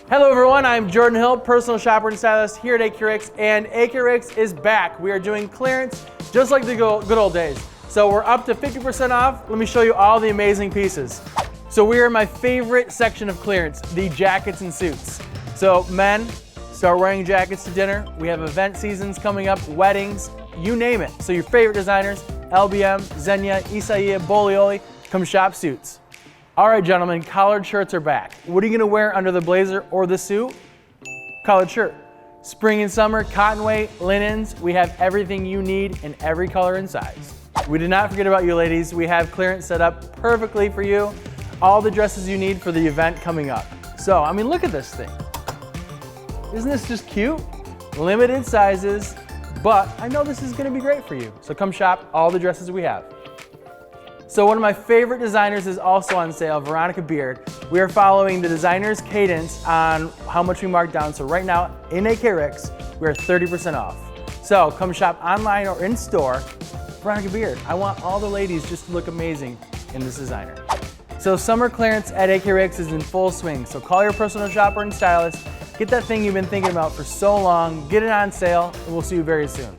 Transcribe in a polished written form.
Hello everyone, I'm Jordan Hill, personal shopper and stylist here at Rikk, and Rikk is back. We are doing clearance just like the good old days. So we're up to 50% off. Let me show you all the amazing pieces. So we are in my favorite section of clearance, the jackets and suits. So men, start wearing jackets to dinner. We have event seasons coming up, weddings, you name it. So your favorite designers, LBM, Zegna, Isaia, Bolioli, come shop suits. All right, gentlemen, collared shirts are back. What are you gonna wear under the blazer or the suit? Collared shirt. Spring and summer, cotton weight, linens, we have everything you need in every color and size. We did not forget about you ladies. We have clearance set up perfectly for you. All the dresses you need for the event coming up. So, I mean, look at this thing. Isn't this just cute? Limited sizes, but I know this is gonna be great for you. So come shop all the dresses we have. So one of my favorite designers is also on sale, Veronica Beard. We are following the designer's cadence on how much we mark down. So right now in Rikk, we are 30% off. So come shop online or in store. Veronica Beard, I want all the ladies just to look amazing in this designer. So summer clearance at Rikk is in full swing. So call your personal shopper and stylist. Get that thing you've been thinking about for so long, get it on sale, and we'll see you very soon.